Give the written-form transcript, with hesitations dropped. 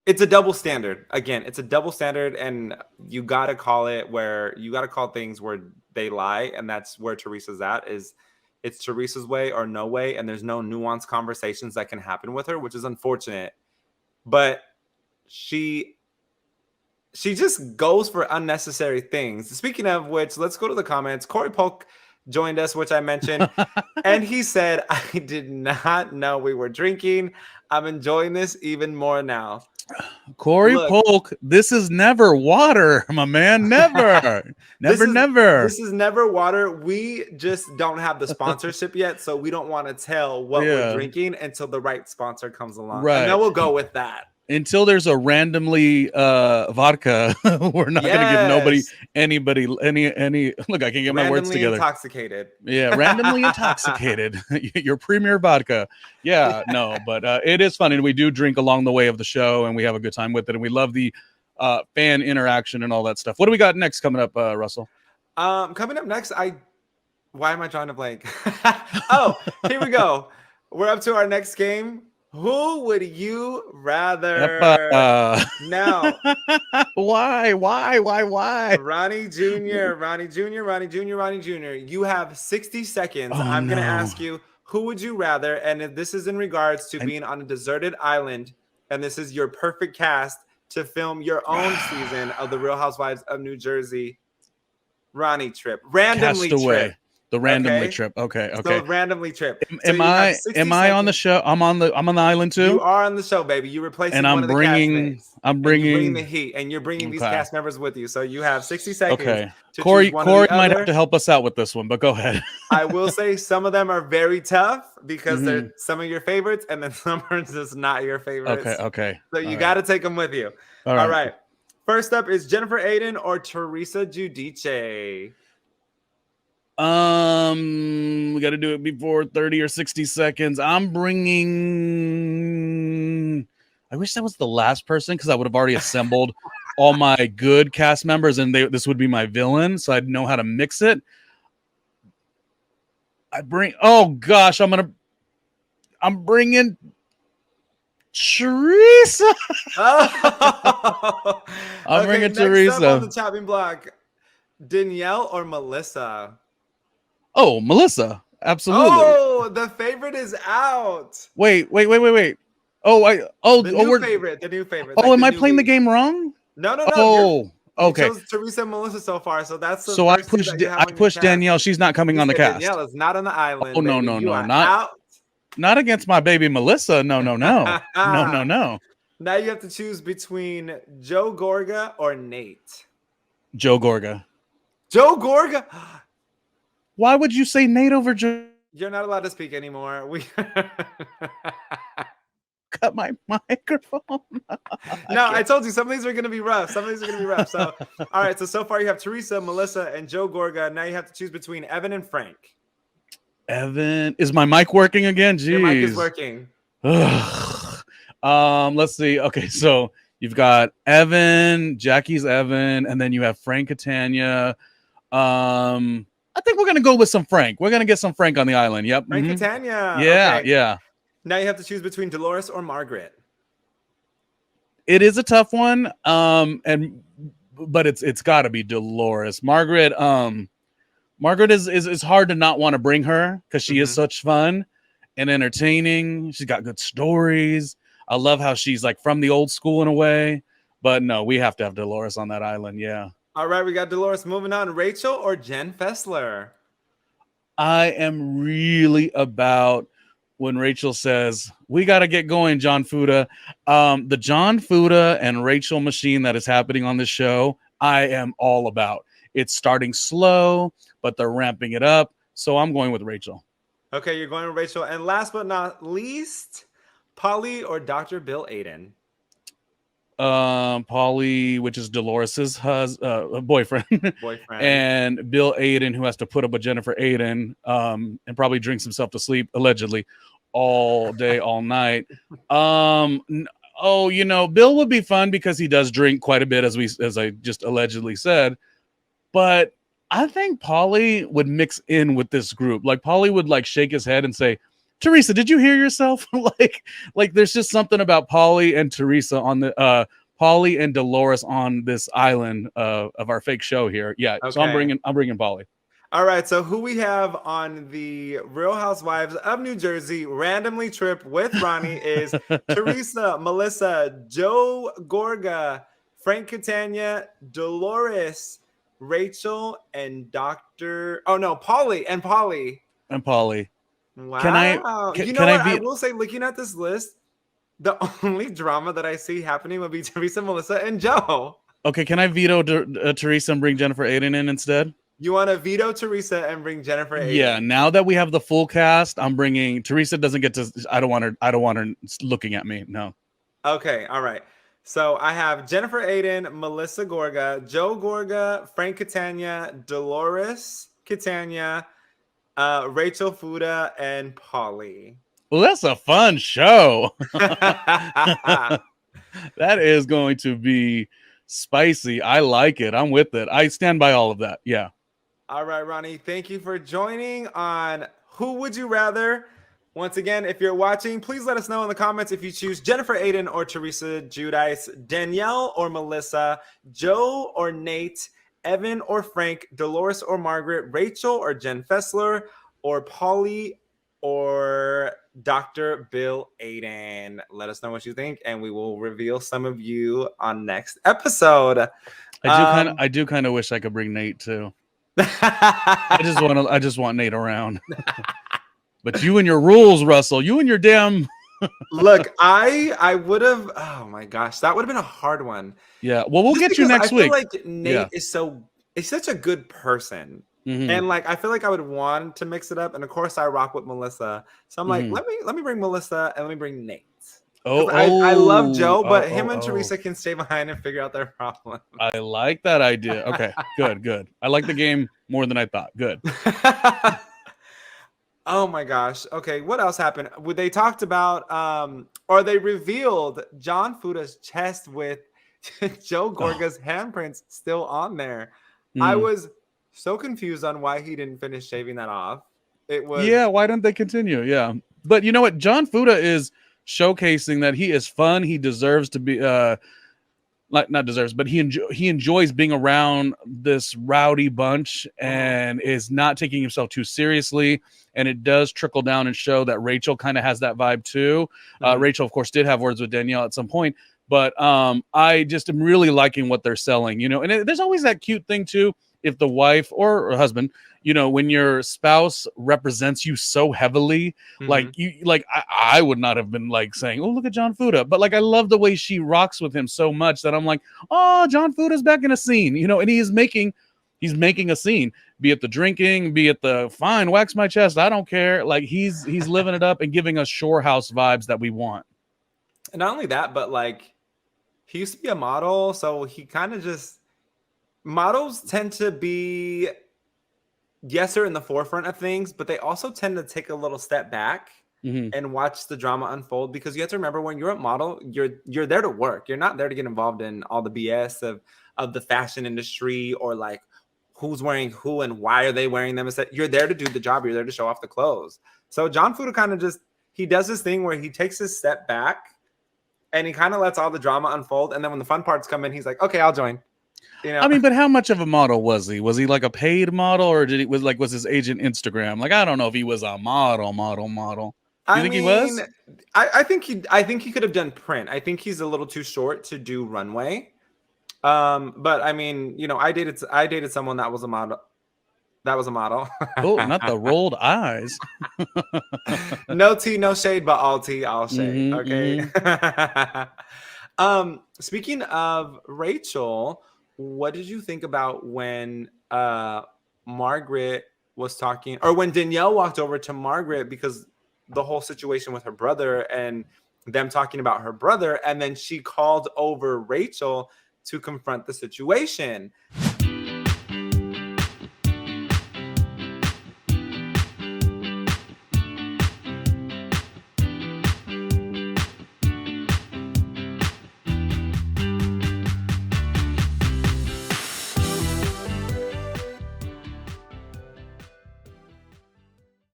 It's a double standard. Again, it's a double standard, and you gotta call it where you gotta call things where they lie, and that's where Teresa's at. Is it's Teresa's way or no way, and there's no nuanced conversations that can happen with her, which is unfortunate. But she just goes for unnecessary things. Speaking of which, let's go to the comments. Corey Polk joined us, which I mentioned, and he said, "I did not know we were drinking. I'm enjoying this even more now." Corey Polk, this is never water, my man. Never. Never. This is never water. We just don't have the sponsorship yet, so we don't want to tell what we're drinking until the right sponsor comes along. Right. And then we'll go with that. Until there's a randomly vodka, we're not going to give anybody any. Look, I can't get my words together. Intoxicated. Yeah, randomly intoxicated. Your premier vodka. Yeah, no, but it is fun, and we do drink along the way of the show, and we have a good time with it, and we love the fan interaction and all that stuff. What do we got next coming up, Russell? Coming up next, why am I drawing a blank? Oh, here we go. We're up to our next game. Who would you rather? Now, why? Ronnie Jr. You have 60 seconds. I'm going to ask you, who would you rather? And if this is in regards to being on a deserted island, and this is your perfect cast to film your own season of The Real Housewives of New Jersey. Ronnie trip. Randomly trip. The randomly trip. Okay. So randomly trip. Am I on the show? I'm on the island too. You are on the show, baby. You replacing and one of the castmates. I'm bringing the heat, and you're bringing these cast members with you. So you have 60 seconds. Okay. Corey might have to help us out with this one, but go ahead. I will say some of them are very tough because they're some of your favorites, and then some are just not your favorites. Okay. So you got to take them with you. All right. First up is Jennifer Aydin or Teresa Giudice. We got to do it before 30 or 60 seconds. I'm bringing. I wish that was the last person because I would have already assembled all my good cast members, and this would be my villain, so I'd know how to mix it. I'm bringing Teresa. I'm bringing Teresa. Next up on the chopping block, Danielle or Melissa? Oh, Melissa. Absolutely. Oh, the favorite is out. Wait. Oh, the new favorite. Oh, am I playing the game wrong? No. Oh, okay. You chose Teresa and Melissa so far, so that's the so I pushed Danielle. She's not coming on the cast. Danielle is not on the island. Oh, no, not against my baby Melissa. No. No. Now you have to choose between Joe Gorga or Nate. Joe Gorga. Why would you say Nate over Joe? You're not allowed to speak anymore. We cut my microphone. I told you some of these are going to be rough. So, all right. So far you have Teresa, Melissa, and Joe Gorga. Now you have to choose between Evan and Frank. Evan, is my mic working again? Jeez. Your mic is working. Let's see. Okay, so you've got Jackie's Evan, and then you have Frank Catania. I think we're gonna go with some Frank. We're gonna get some Frank on the island. Yep. Frank Catania. Yeah, okay. Yeah. Now you have to choose between Dolores or Margaret. It is a tough one. But it's got to be Dolores. Margaret is hard to not want to bring her because she is such fun and entertaining. She's got good stories. I love how she's like from the old school in a way. But no, we have to have Dolores on that island. Yeah. All right, we got Dolores. Moving on, Rachel or Jen Fessler? I am really about when Rachel says, we got to get going, John Fuda. The John Fuda and Rachel machine that is happening on this show, I am all about. It's starting slow, but they're ramping it up. So I'm going with Rachel. Okay, you're going with Rachel. And last but not least, Polly or Dr. Bill Aydin? Polly, which is Dolores's boyfriend, and Bill Aydin, who has to put up with Jennifer Aydin, and probably drinks himself to sleep allegedly all day, all night. Bill would be fun because he does drink quite a bit, as I just allegedly said. But I think Polly would mix in with this group. Like Polly would like shake his head and say, Teresa, did you hear yourself? like there's just something about Pauly and Teresa on the Pauly and Dolores on this island of our fake show here. Yeah. Okay. So I'm bringing Pauly. All right, so who we have on the Real Housewives of New Jersey randomly trip with Ronnie is Teresa, Melissa, Joe Gorga, Frank Catania, Dolores, Rachel, and Pauly and Pauly. And Pauly. Wow. Can I what? I will say, looking at this list, the only drama that I see happening would be Teresa, Melissa, and Joe. Okay, can I veto Teresa and bring Jennifer Aiden in instead? You want to veto Teresa and bring Jennifer Aiden? Yeah, now that we have the full cast, I'm bringing Teresa. Doesn't get to. I don't want her looking at me. No. Okay, all right. So I have Jennifer Aiden, Melissa Gorga, Joe Gorga, Frank Catania, Dolores Catania, Rachel Fuda, and Pauly. Well, that's a fun show. That is going to be spicy. I like it. I'm with it. I stand by all of that. Yeah. All right, Ronnie, thank you for joining on Who Would You Rather? Once again, if you're watching, please let us know in the comments if you choose Jennifer Aiden or Teresa Giudice, Danielle or Melissa, Joe or Nate, Evan or Frank, Dolores or Margaret, Rachel or Jen Fessler, or Pauly or Dr. Bill Aiden. Let us know what you think, and we will reveal some of you on next episode. I do kind of wish I could bring Nate too. I just want Nate around. But you and your rules, Russell. You and your damn. Look, I would have. Oh my gosh, that would have been a hard one. Yeah. Well, we'll get you next week. I feel like Nate is such a good person, and like I feel like I would want to mix it up. And of course, I rock with Melissa, so I'm like, let me bring Melissa and let me bring Nate. I love Joe, but him and Teresa can stay behind and figure out their problem. I like that idea. Okay, good. I like the game more than I thought. Good. Oh my gosh. Okay, what else happened? They talked about or they revealed John Fuda's chest with Joe Gorga's handprints still on there. I was so confused on why he didn't finish shaving that off. Why didn't they continue? Yeah. But you know what? John Fuda is showcasing that he is fun. He deserves to be not deserves, but he enjoys being around this rowdy bunch and is not taking himself too seriously. And it does trickle down and show that Rachel kind of has that vibe too. Rachel, of course, did have words with Danielle at some point, but I just am really liking what they're selling, you know. And there's always that cute thing too, if the wife or husband, you know, when your spouse represents you so heavily, I would not have been like saying, oh, look at John Fuda. But like, I love the way she rocks with him so much that I'm like, oh, John Fuda's back in a scene, you know, and he's making a scene, be it the drinking, be it the fine, wax my chest. I don't care. Like he's living it up and giving us Shore House vibes that we want. And not only that, but like he used to be a model. So he kind of models tend to be, yes, they're in the forefront of things, but they also tend to take a little step back and watch the drama unfold, because you have to remember, when you're a model, you're there to work. You're not there to get involved in all the BS of the fashion industry, or like who's wearing who and why are they wearing them. You're there to do the job. You're there to show off the clothes. So John Fuda kind of he does this thing where he takes his step back and he kind of lets all the drama unfold. And then when the fun parts come in, he's like, okay, I'll join. You know? I mean, but how much of a model was he? Was he like a paid model, or was his agent Instagram? Like, I don't know if he was a model. You think he was? I think he could have done print. I think he's a little too short to do runway. But I mean, you know, I dated someone that was a model. Oh, not the rolled eyes. No tea, no shade, but all tea, all shade. Okay. Speaking of Rachel, what did you think about when Margaret was talking, or when Danielle walked over to Margaret, because the whole situation with her brother and them talking about her brother, and then she called over Rachel to confront the situation?